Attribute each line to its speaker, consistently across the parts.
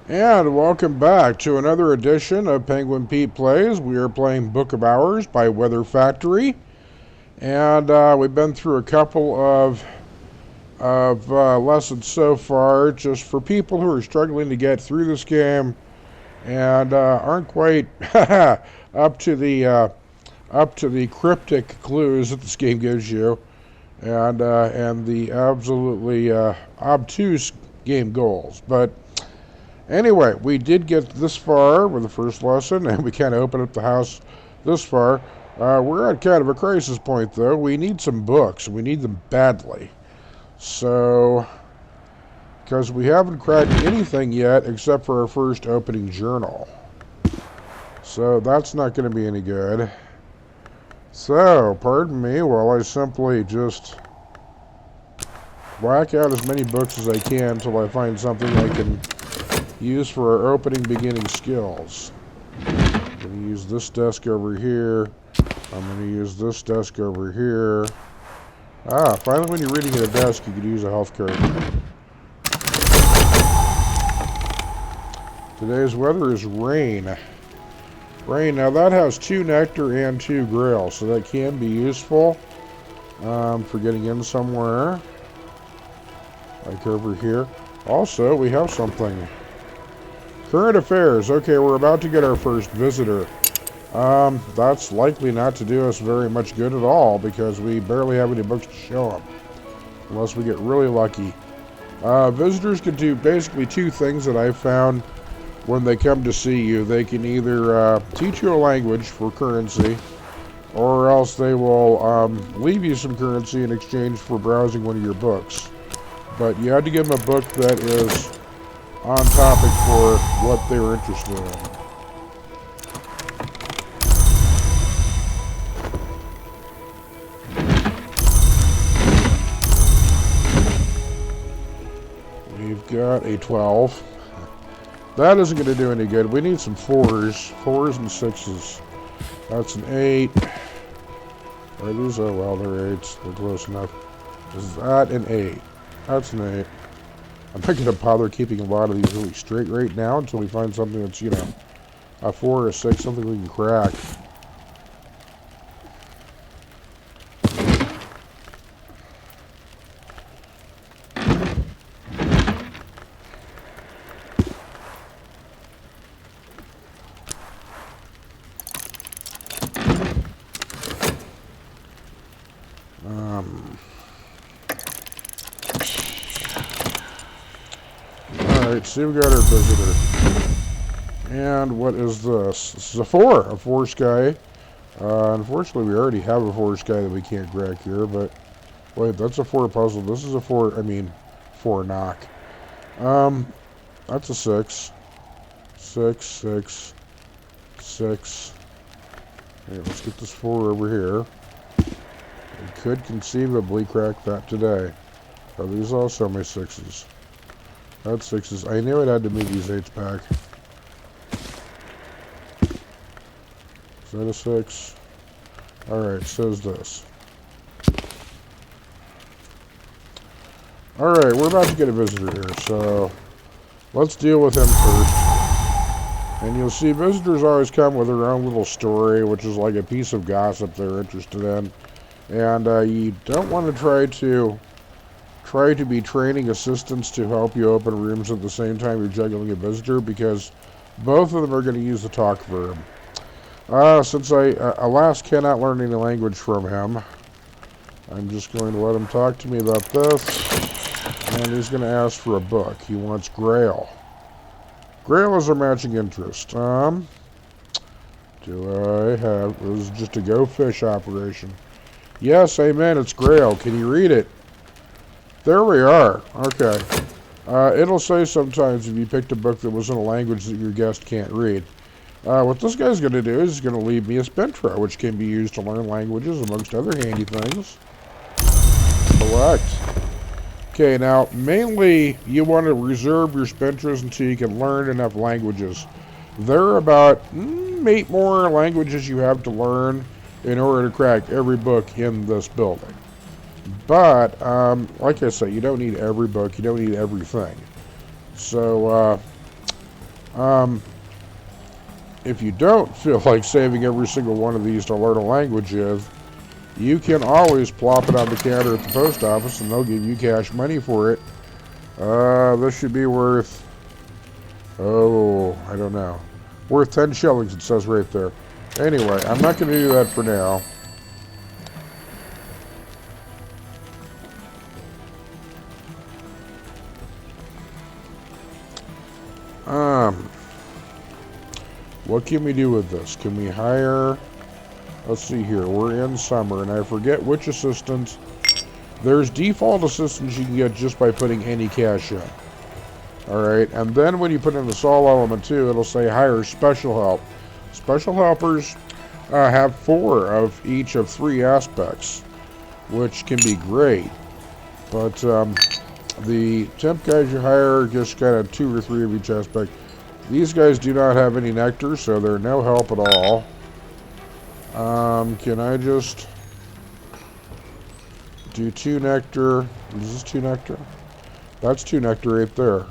Speaker 1: And welcome back to another edition of Penguin Pete Plays. We are playing Book of Hours by Weather Factory, and we've been through a couple of lessons so far. Just for people who are struggling to get through this game and aren't quite up to the cryptic clues that this game gives you, and the absolutely obtuse game goals, but. Anyway, we did get this far with the first lesson, and we kind of opened up the house this far. We're at kind of a crisis point, though. We need some books, and we need them badly. So, because we haven't cracked anything yet except for our first opening journal. So, that's not going to be any good. So, pardon me while I simply just whack out as many books as I can until I find something I can use for our opening beginning skills. I'm going to use this desk over here. I'm going to use this desk over here. Finally when you're reading at a desk, you could use a health card. Today's weather is rain. Rain, now that has 2 nectar and 2 grail, so that can be useful for getting in somewhere. Like over here. Also, we have something. Current affairs. Okay, we're about to get our first visitor. That's likely not to do us very much good at all because we barely have any books to show them. Unless we get really lucky. Visitors can do basically 2 things that I've found when they come to see you. They can either teach you a language for currency, or else they will leave you some currency in exchange for browsing one of your books. But you have to give them a book that is on topic for what they were interested in. We've got a 12. That isn't going to do any good. We need some 4s. 4s and 6s. That's an 8. Are these? Oh, well, they're 8s. They're close enough. Is that an 8? That's an 8. I'm not going to bother keeping a lot of these really straight right now until we find something that's, a 4 or a 6, something we can crack. Alright, see, we got our visitor. And what is this? This is a 4 sky. Unfortunately, we already have a 4 sky that we can't crack here, but wait, that's a 4 puzzle. This is a 4 knock. That's a 6. 6, 6, 6. Okay, let's get this 4 over here. We could conceivably crack that today. Are these also my 6s? That's 6s. I knew it had to move these 8s back. Is that a 6? Alright, says this. Alright, we're about to get a visitor here, so let's deal with him first. And you'll see visitors always come with their own little story, which is like a piece of gossip they're interested in. And you don't want to try to be training assistants to help you open rooms at the same time you're juggling a visitor, because both of them are going to use the talk verb. Since I, alas, cannot learn any language from him, I'm just going to let him talk to me about this, and he's going to ask for a book. He wants Grail. Grail is our matching interest. Do I have, this is just a go fish operation. Yes, amen, it's Grail. Can you read it? There we are. Okay. It'll say sometimes if you picked a book that was in a language that your guest can't read. What this guy's going to do is he's going to leave me a Spintra, which can be used to learn languages, amongst other handy things. Collect. Okay, now, mainly, you want to reserve your Spintras until you can learn enough languages. There are about 8 more languages you have to learn in order to crack every book in this building. But, like I say, you don't need every book, you don't need everything. So, If you don't feel like saving every single one of these to learn a language of, you can always plop it on the counter at the post office and they'll give you cash money for it. This should be worth, oh, I don't know. Worth 10 shillings, it says right there. Anyway, I'm not going to do that for now. What can we do with this? Can we hire... Let's see here. We're in summer, and I forget which assistants. There's default assistants you can get just by putting any cash in. Alright, and then when you put in the sol element too, it'll say hire special help. Special helpers have 4 of each of 3 aspects, which can be great. But the temp guys you hire just kind of 2 or 3 of each aspect. These guys do not have any nectar, so they're no help at all. Can I just do 2 nectar? Is this 2 nectar? That's 2 nectar right there.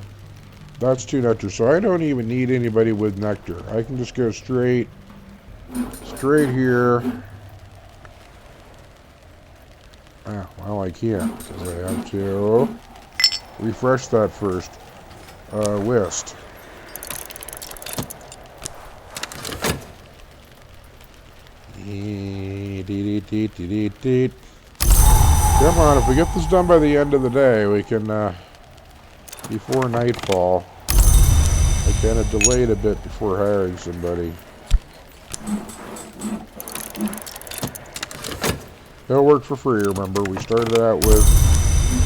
Speaker 1: That's 2 nectar, so I don't even need anybody with nectar. I can just go straight here. Oh, well, I can't, because I have to refresh that first. List. Come on, if we get this done by the end of the day, we can, before nightfall. I kind of delayed a bit before hiring somebody. They'll work for free, remember. We started out with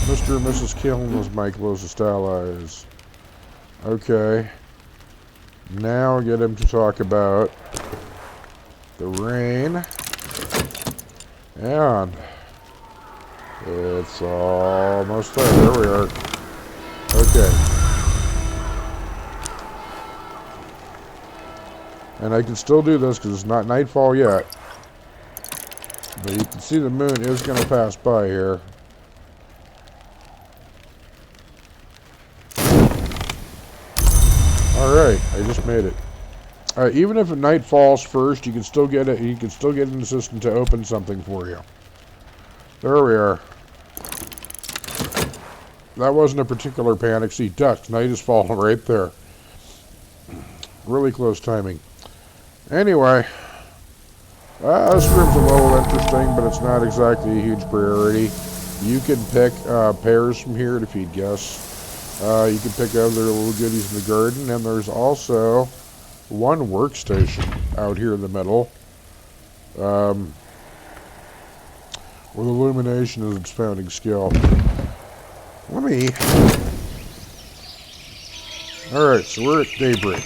Speaker 1: Mr. and Mrs. Kiln as my closest allies. Okay. Now I'll get him to talk about the rain. And it's almost there. There we are. Okay. And I can still do this because it's not nightfall yet. But you can see the moon is going to pass by here. Alright, I just made it. Even if night falls first, you can still get it. You can still get an assistant to open something for you. There we are. That wasn't a particular panic. See, dusk. Night is falling right there. Really close timing. Anyway, this room's a little interesting, but it's not exactly a huge priority. You can pick pears from here to feed guests. You can pick other little goodies in the garden, and there's also one workstation out here in the middle, where the illumination is its founding skill. Alright, so we're at daybreak.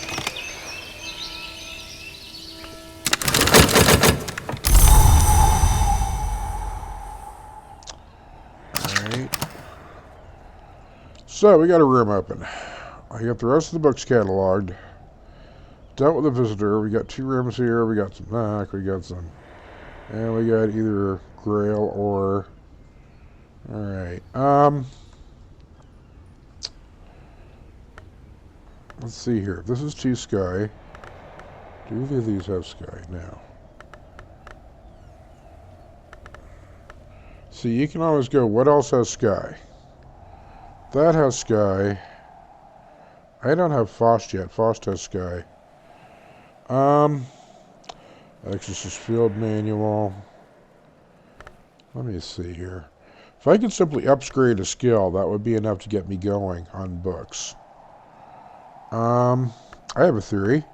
Speaker 1: Alright. So, we got a room open. I got the rest of the books cataloged. Dealt with a visitor. We got 2 rooms here. We got some knack. We got some... And we got either Grail or... Alright. Let's see here. This is 2 sky. Do either of these have sky? No. See, you can always go, what else has sky? That has sky. I don't have Fost yet. Fost has sky. Exorcist Field Manual. Let me see here. If I could simply upgrade a skill, that would be enough to get me going on books. I have a theory.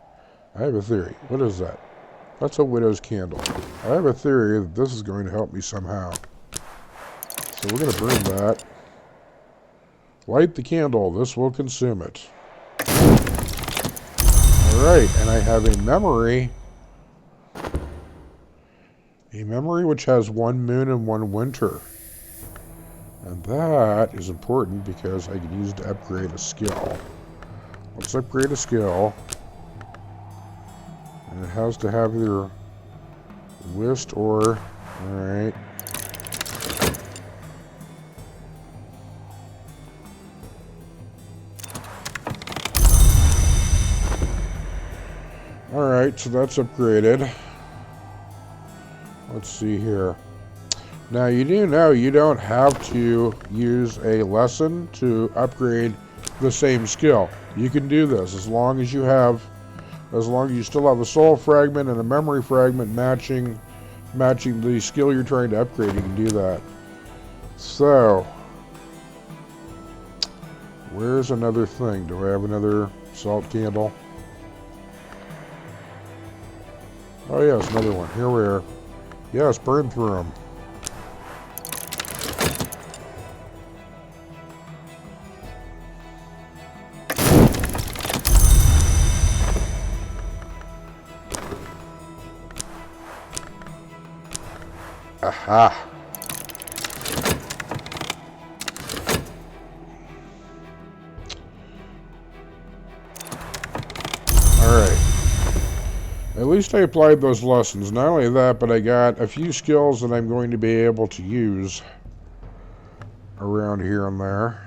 Speaker 1: What is that? That's a widow's candle. I have a theory that this is going to help me somehow. So we're going to burn that. Light the candle. This will consume it. Alright, and I have a memory. A memory which has 1 moon and 1 winter. And that is important because I can use it to upgrade a skill. Let's upgrade a skill. And it has to have either whist or... Alright. Alright, so that's upgraded. Let's see here. Now, you do know you don't have to use a lesson to upgrade the same skill. You can do this as long as you still have a soul fragment and a memory fragment matching the skill you're trying to upgrade. You can do that. So, where's another thing? Do I have another salt candle? Oh yes, another one. Here we are. Yes, burn through them. Aha! Alright. At least I applied those lessons. Not only that, but I got a few skills that I'm going to be able to use around here and there.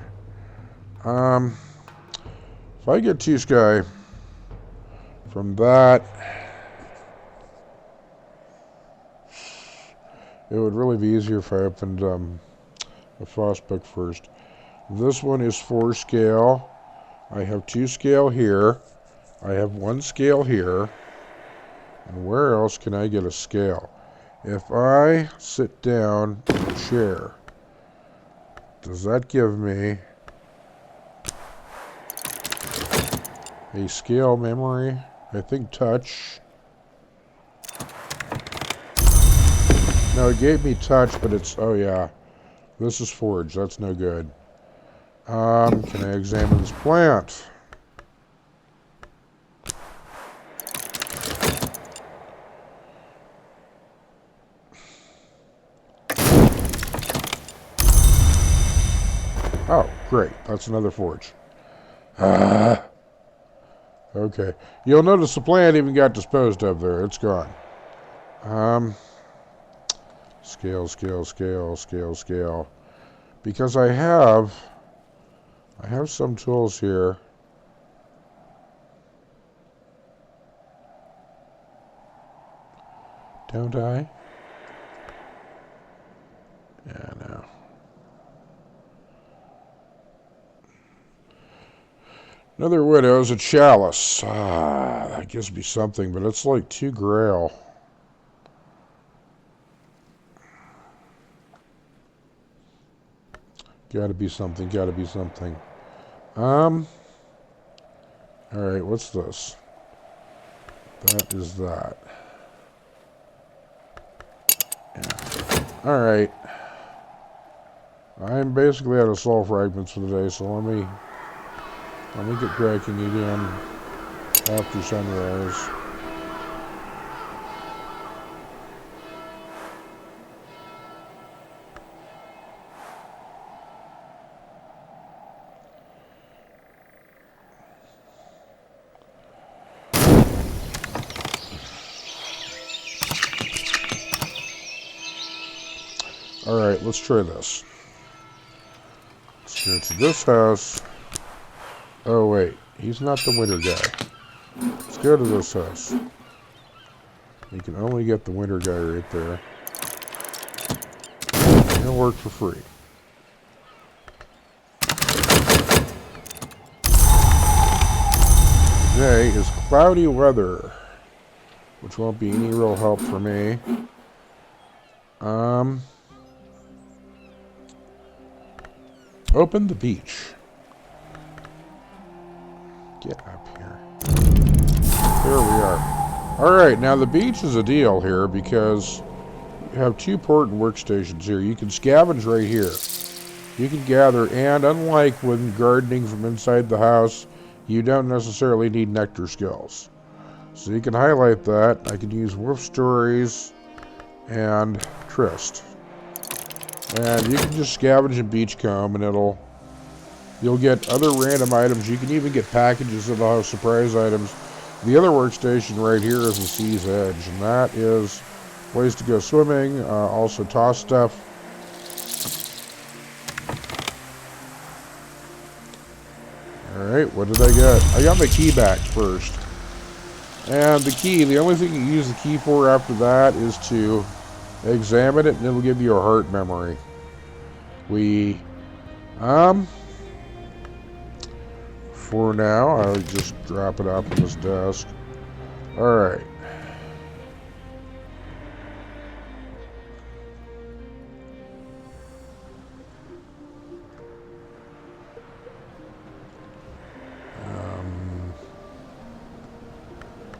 Speaker 1: If I get T-Sky from that, it would really be easier if I opened a Frost book first. This one is 4 scale. I have 2 scale here. I have 1 scale here. And where else can I get a scale? If I sit down in a chair, does that give me a scale memory? I think touch. No, it gave me touch, but it's, oh yeah. This is forge, that's no good. Can I examine this plant? Oh, great. That's another forge. Okay. You'll notice the plant even got disposed of there. It's gone. Scale, scale, scale, scale, scale. Because I have some tools here. Don't I? Yeah, no. Another widow's a chalice. That gives me something, but it's like 2 grail. Gotta be something, gotta be something. Alright, what's this? That is that. Yeah. Alright. I'm basically out of soul fragments for the day, so let me get cracking again after sunrise. Alright, let's try this. Let's go to this house. Oh wait, he's not the winter guy. Let's go to this house. You can only get the winter guy right there. He'll work for free. Today is cloudy weather, which won't be any real help for me. Open the beach. Get up here. There we are. Alright, now the beach is a deal here because you have 2 important workstations here. You can scavenge right here. You can gather, and unlike when gardening from inside the house, you don't necessarily need nectar skills. So you can highlight that. I can use wolf stories and tryst. And you can just scavenge and beachcomb, and you'll get other random items. You can even get packages that'll have surprise items. The other workstation right here is the sea's edge, and that is a place to go swimming, also toss stuff. Alright, what did I get? I got my key back first. And the key, the only thing you use the key for after that is to examine it, and it'll give you a heart memory. For now, I'll just drop it off on this desk. Alright.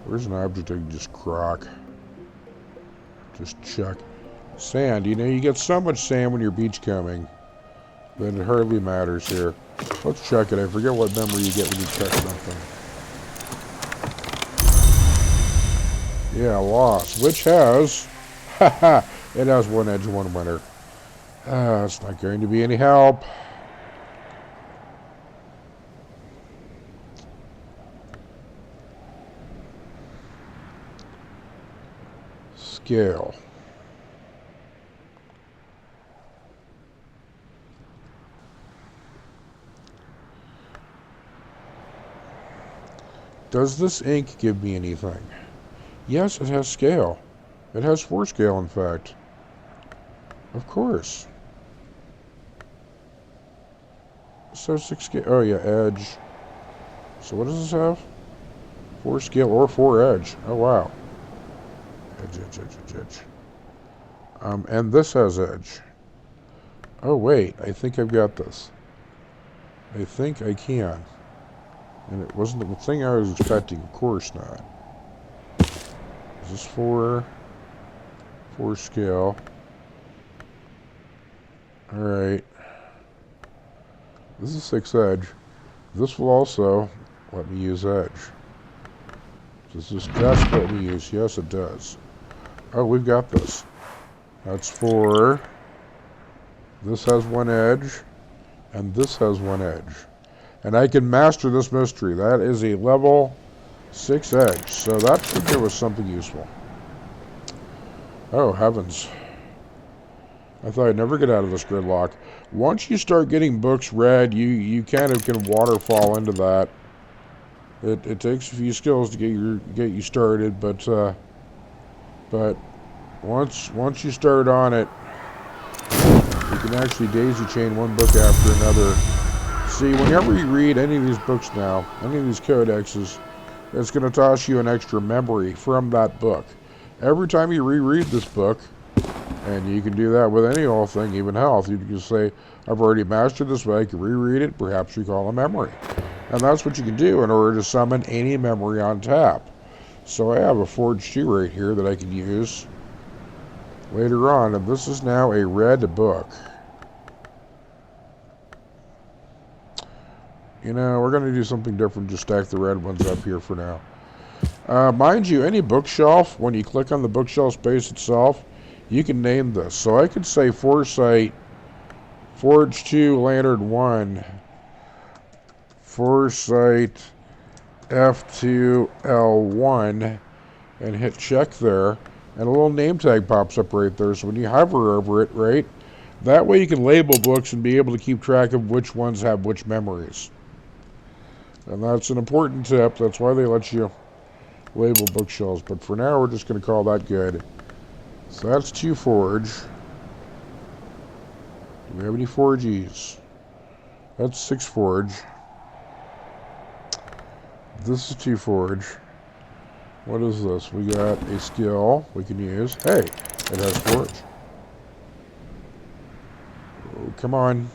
Speaker 1: Where's an object I can just crock? Just chuck. Sand. You know, you get so much sand when you're beachcombing that it hardly matters here. Let's chuck it. I forget what memory you get when you chuck something. Yeah, lost. Which has... Haha! It has one edge, one winner. It's not going to be any help. Scale. Does this ink give me anything? Yes, it has scale. It has 4 scale, in fact. Of course. So 6 scale. Oh, yeah, edge. So what does this have? 4 scale or 4 edge. Oh, wow. Edge. And this has edge. Oh, wait. I think I've got this. I think I can. And it wasn't the thing I was expecting. Of course not. Is this 4 scale? Alright. This is 6 edge. This will also let me use edge. Does this just let me use? Yes, it does. Oh, we've got this. That's 4. This has 1 edge. And this has 1 edge. And I can master this mystery. That is a level 6 edge. So that should give us something useful. Oh, heavens. I thought I'd never get out of this gridlock. Once you start getting books read, you kind of can waterfall into that. It takes a few skills to get you started, but once you start on it, you can actually daisy chain one book after another. See, whenever you read any of these books now, any of these codexes, it's going to toss you an extra memory from that book. Every time you reread this book, and you can do that with any old thing, even health, you can say, I've already mastered this book, I can reread it, perhaps recall a memory. And that's what you can do in order to summon any memory on tap. So I have a Forge 2 right here that I can use later on, and this is now a red book. You know, we're going to do something different, just stack the red ones up here for now. Mind you, any bookshelf, when you click on the bookshelf space itself, you can name this. So I could say Foresight, Forge 2, Lantern 1, Foresight, F2, L1, and hit check there. And a little name tag pops up right there. So when you hover over it, right, that way you can label books and be able to keep track of which ones have which memories. And that's an important tip. That's why they let you label bookshelves. But for now, we're just going to call that good. So that's 2 Forge. Do we have any Forges? That's 6 Forge. This is 2 Forge. What is this? We got a skill we can use. Hey, it has Forge. Oh, come on.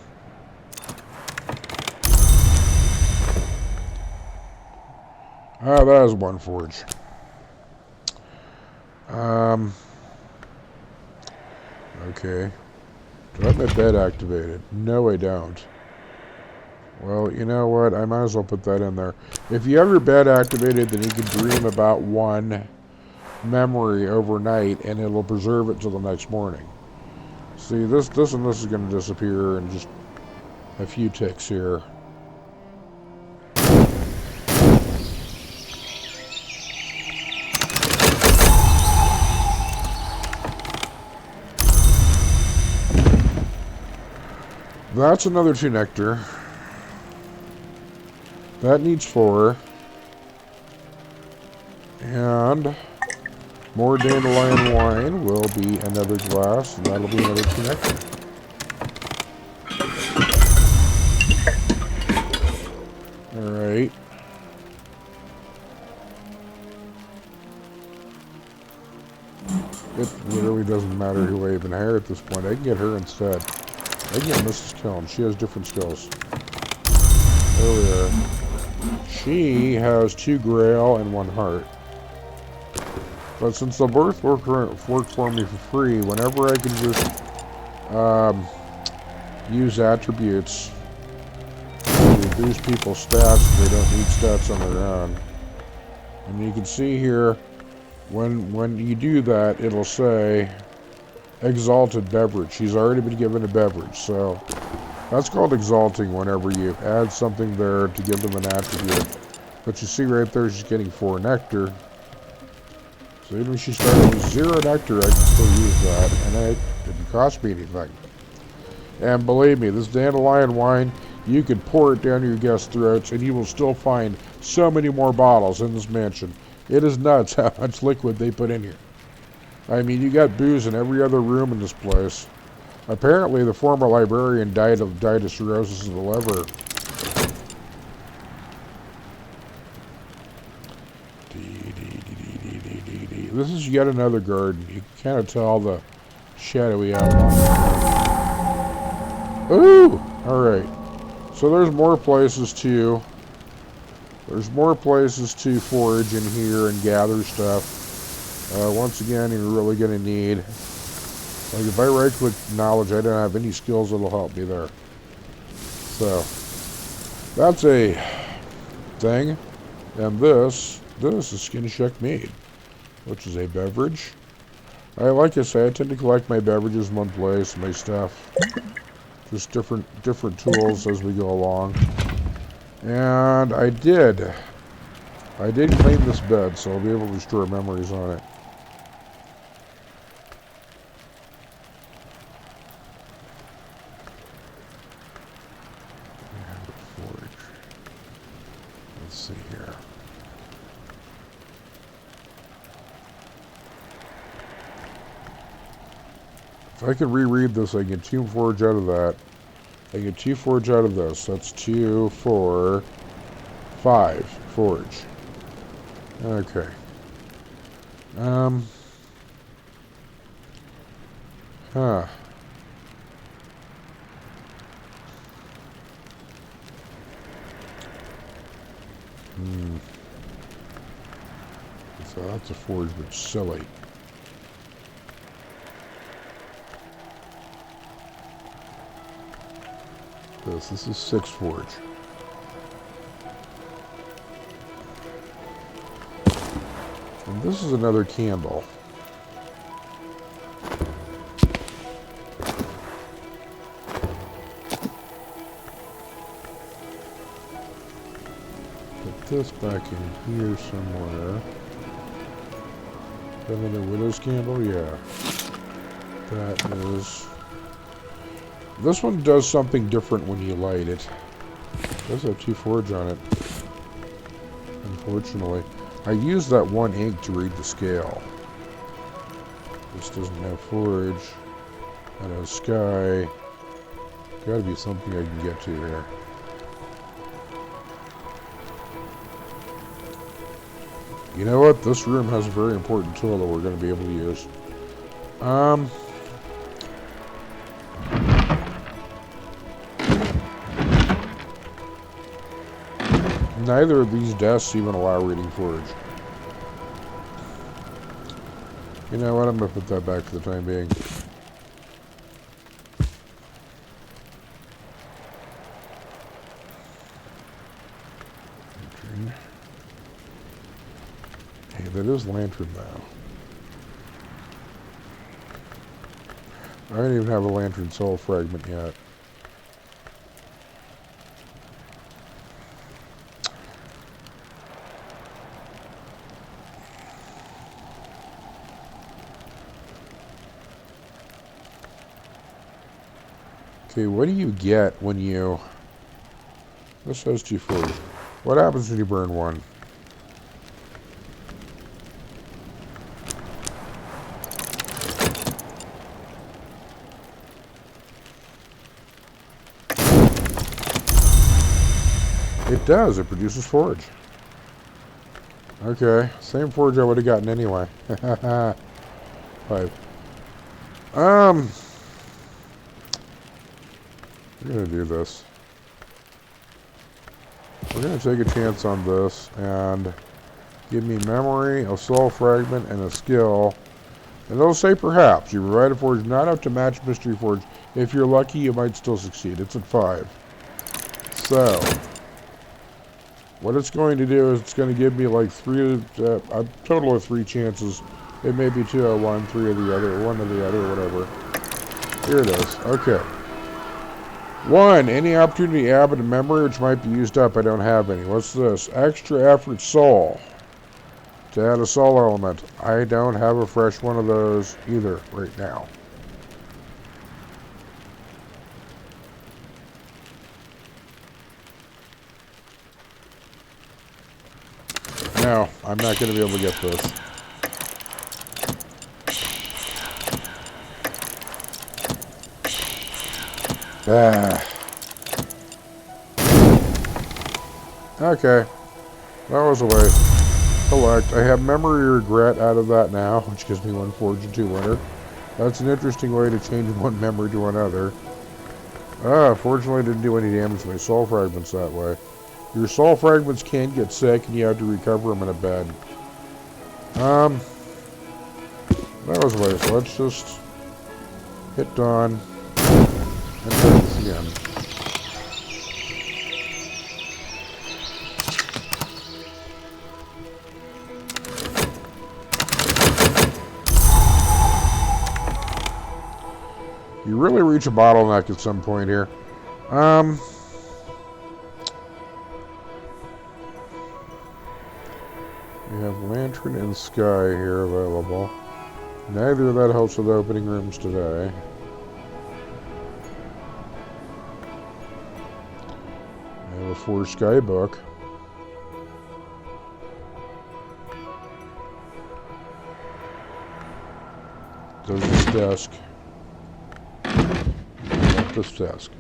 Speaker 1: Ah, that is 1 Forge. Okay. Do I have my bed activated? No, I don't. Well, you know what? I might as well put that in there. If you have your bed activated, then you can dream about 1 memory overnight, and it'll preserve it till the next morning. See, this and this is going to disappear in just a few ticks here. That's another 2 nectar. That needs 4. And more dandelion wine will be another glass, and that'll be another connector. Alright. It literally doesn't matter who I even hire at this point. I can get her instead. I can get Mrs. Kiln. She has different skills. There we are. She has 2 grail and 1 heart. But since the birth work for me for free, whenever I can just use attributes to boost people's stats, they don't need stats on their own. And you can see here, when you do that, it'll say exalted beverage. She's already been given a beverage, so that's called exalting whenever you add something there to give them an attribute. But you see right there, she's getting 4 nectar. So even if she started with 0 nectar, I can still use that, and it didn't cost me anything. And believe me, this dandelion wine, you can pour it down your guests' throats, and you will still find so many more bottles in this mansion. It is nuts how much liquid they put in here. I mean, you got booze in every other room in this place. Apparently, the former librarian died of cirrhosis of the liver. This is yet another garden. You can kind of tell the shadowy outline. Ooh! Alright. So there's more places to... There's more places to forage in here and gather stuff. Once again, you're really going to need... Like, if I right-click knowledge, I don't have any skills that'll help me there. So, that's a thing. And this is Skin Check Mead, which is a beverage. Like I say, I tend to collect my beverages in one place, my stuff. Just different tools as we go along. And I did clean this bed, so I'll be able to restore memories on it. Let's see here. If I could reread this, I get 2 forge out of that. I get 2 forge out of this. That's 2, 4, 5 forge. Okay. Huh. So that's a forge, but silly. This is 6 forge. And this is another candle. Put this back in here somewhere. Another widow's candle? Yeah. That is... This one does something different when you light it. It does have 2 forge on it. Unfortunately. I used that 1 ink to read the scale. This doesn't have forge. That has sky. Gotta be something I can get to here. You know what? This room has a very important tool that we're going to be able to use. Neither of these desks even allow reading forge. You know what? I'm going to put that back for the time being. Hey, that is lantern now. I don't even have a lantern soul fragment yet. Okay, what do you get when you... This says 240. What happens when you burn 1? It does. It produces forage. Okay. Same forage I would have gotten anyway. 5. We're going to do this. We're going to take a chance on this and give me memory, a soul fragment, and a skill. And it'll say perhaps. You provide a forge not up to match mystery forge. If you're lucky, you might still succeed. It's at 5. So, what it's going to do is it's going to give me like a total of 3 chances. It may be 2 of one, 3 of the other, 1 of the other, whatever. Here it is. Okay. 1. Any opportunity to add a memory which might be used up. I don't have any. What's this? Extra effort soul. To add a soul element. I don't have a fresh one of those either right now. No, I'm not going to be able to get this. Okay. That was a waste. Collect. I have memory regret out of that now, which gives me 1 forge and 2 winter. That's an interesting way to change one memory to another. Fortunately I didn't do any damage to my soul fragments that way. Your soul fragments can get sick and you have to recover them in a bed. That was a waste. Let's just hit done and try this again. You really reach a bottleneck at some point here. We have lantern and sky here available. Neither of that helps with opening rooms today. I have a 4 sky book. There's this desk. This desk.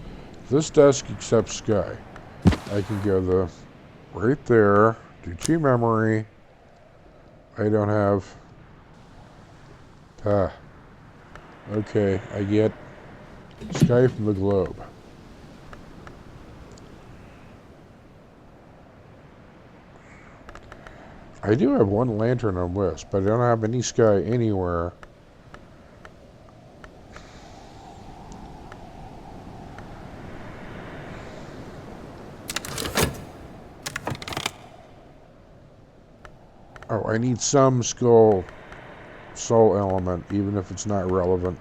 Speaker 1: This desk accepts sky. I can go right there, do 2 memory. I don't have. Okay, I get sky from the globe. I do have 1 lantern on Wisp, but I don't have any sky anywhere. Oh, I need some soul element, even if it's not relevant.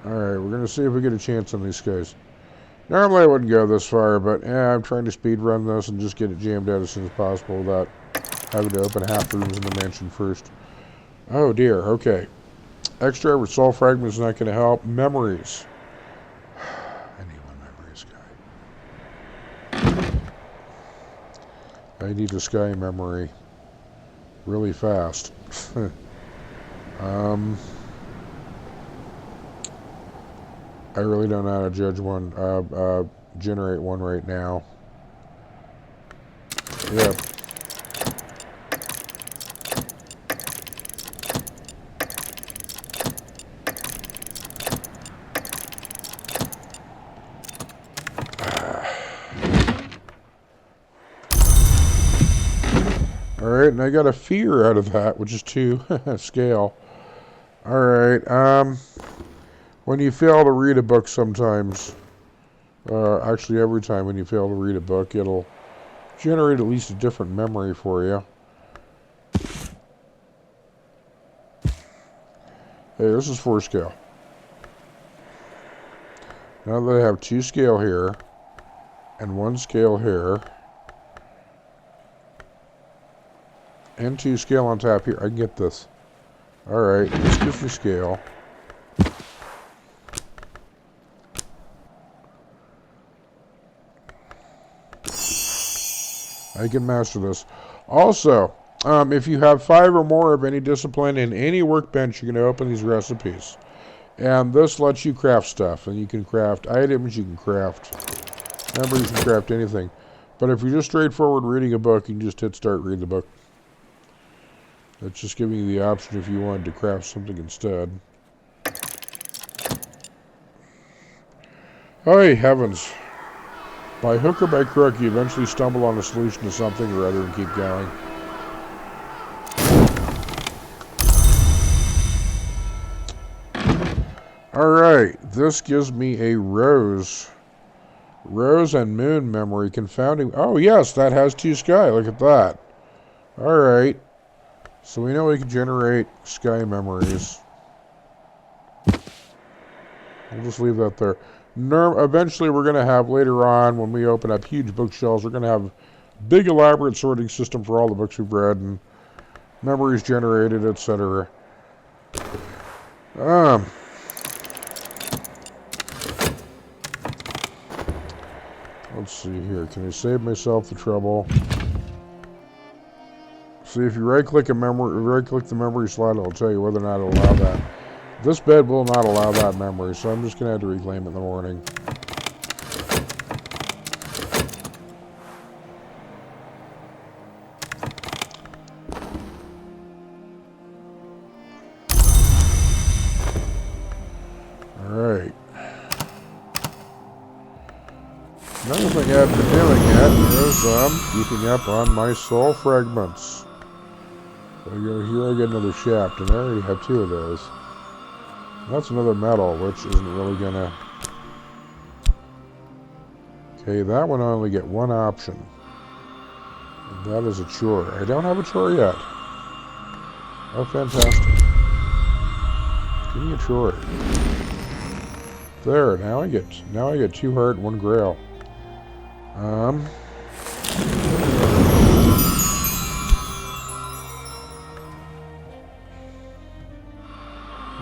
Speaker 1: Alright, we're going to see if we get a chance on these guys. Normally I wouldn't go this far, but I'm trying to speed run this and just get it jammed out as soon as possible without having to open half the rooms in the mansion first. Oh dear, okay. Extra with soul fragment is not going to help. Memories. I need 1 memory sky. I need a sky memory really fast. I really don't know how to judge one, generate one right now. Yep. Alright, and I got a fear out of that, which is 2 scale. Alright, when you fail to read a book sometimes, actually every time when you fail to read a book, it'll generate at least a different memory for you. Hey, this is 4 scale. Now that I have 2 scale here, and 1 scale here, and 2 scale on top here, I can get this. Alright, this gives me scale. I can master this. Also, if you have 5 or more of any discipline in any workbench, you can open these recipes. And this lets you craft stuff. And you can craft items, you can craft numbers, you can craft anything. But if you're just straightforward reading a book, you can just hit start, read the book. That's just giving you the option if you wanted to craft something instead. Oh, heavens. By hook or by crook, you eventually stumble on a solution to something or other and keep going. Alright, this gives me a rose. Rose and moon memory confounding. Oh, yes, that has 2 sky. Look at that. Alright. So we know we can generate sky memories. We'll just leave that there. Eventually, we're going to have, later on, when we open up huge bookshelves, we're going to have a big, elaborate sorting system for all the books we've read and memories generated, etc. Let's see here. Can I save myself the trouble? See, if you right-click the memory slot, it'll tell you whether or not it'll allow that. This bed will not allow that memory, so I'm just going to have to reclaim it in the morning. Alright. Another thing I've been doing yet is keeping up on my soul fragments. So here I get another shaft, and I already have 2 of those. That's another metal, which isn't really gonna... Okay, that one I only get 1 option. And that is a chore. I don't have a chore yet. Oh, fantastic. Give me a chore. There, now I get 2 heart and 1 grail. I'm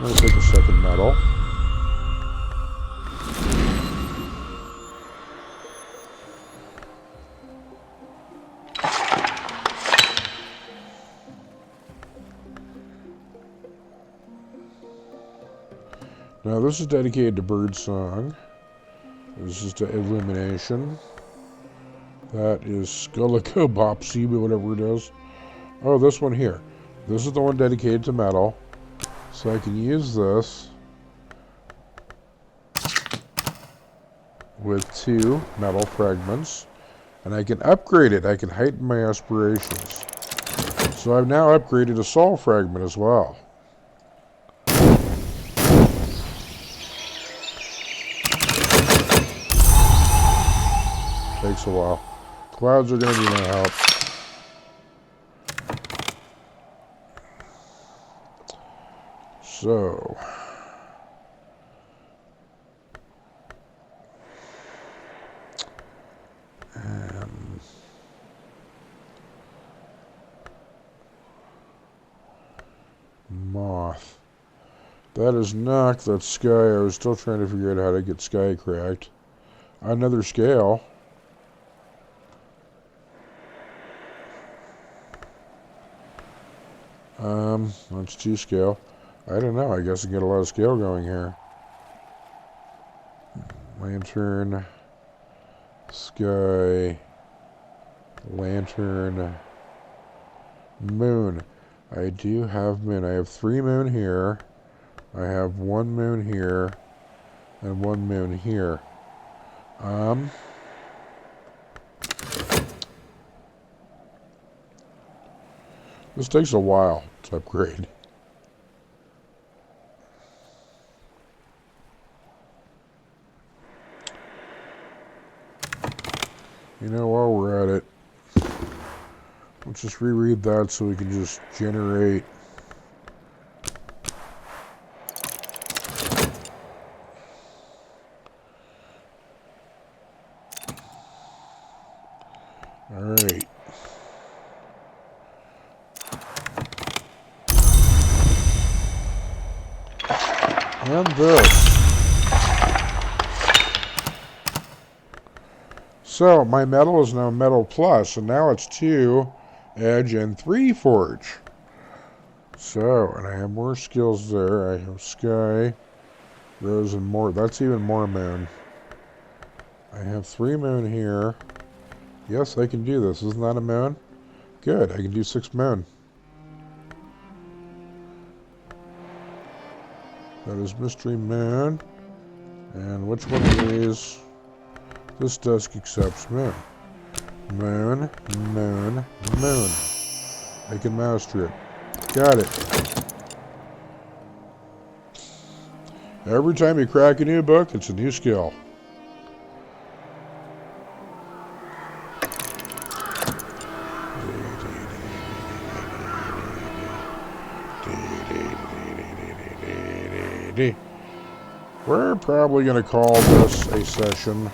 Speaker 1: going to take a second metal. Now this is dedicated to birdsong. This is to illumination. That is Skullicobopsy, whatever it is. Oh, this one here. This is the one dedicated to metal. So I can use this with 2 metal fragments. And I can upgrade it. I can heighten my aspirations. So I've now upgraded a soul fragment as well. Takes a while. Clouds are going to be no help. So, moth. That is not that sky. I was still trying to figure out how to get sky cracked. Another scale. That's 2 scale. I don't know. I guess I get a lot of scale going here. Lantern. Sky. Lantern. Moon. I do have moon. I have 3 moon here. I have 1 moon here. And 1 moon here. This takes a while to upgrade. You know, while we're at it, let's just reread that so we can just generate alright. And this. So, my metal is now metal plus, and now it's 2 edge and 3 forge. So, and I have more skills there. I have sky, Grows in more. That's even more moon. I have 3 moon here. Yes, I can do this. Isn't that a moon? Good. I can do 6 moon. That is mystery moon. And which one of these? This desk accepts moon. Moon, moon, moon. I can master it. Got it. Every time you crack a new book, it's a new skill. We're probably going to call this a session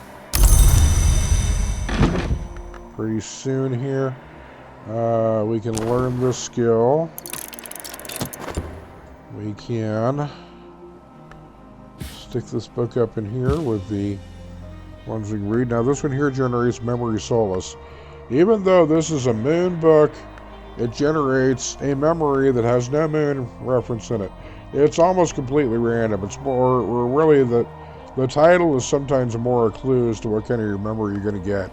Speaker 1: pretty soon here. We can learn this skill. We can stick this book up in here with the ones we can read. Now this one here generates memory solace. Even though this is a moon book, it generates a memory that has no moon reference in it. It's almost completely random. It's more, or really the title is sometimes more a clue as to what kind of memory you're going to get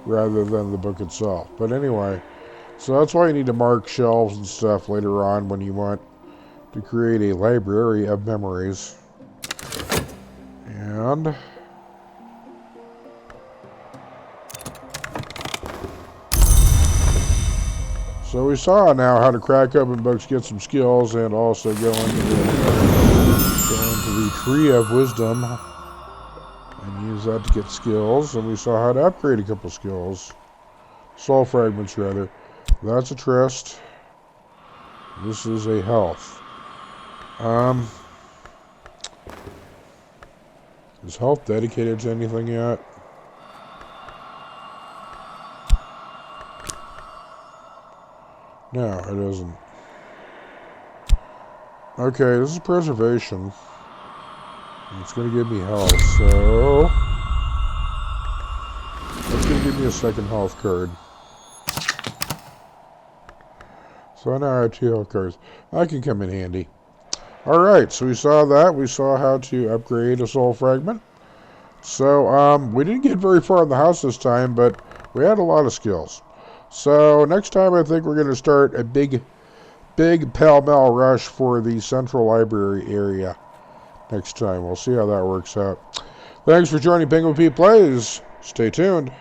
Speaker 1: rather than the book itself. But anyway, so that's why you need to mark shelves and stuff later on when you want to create a library of memories. And so we saw now how to crack open books, get some skills, and also go into the Tree of Wisdom and use that to get skills. And we saw how to upgrade a couple skills. Soul fragments, rather. That's a trust. This is a health. Is health dedicated to anything yet? No, it isn't. Okay, this is preservation. It's going to give me health, so it's going to give me a second health card. So now I have 2 health cards. That can come in handy. Alright, so we saw that. We saw how to upgrade a soul fragment. So, we didn't get very far in the house this time, but we had a lot of skills. So, next time I think we're going to start a big pell-mell rush for the central library area. Next time. We'll see how that works out. Thanks for joining Penguin Pete Plays. Stay tuned.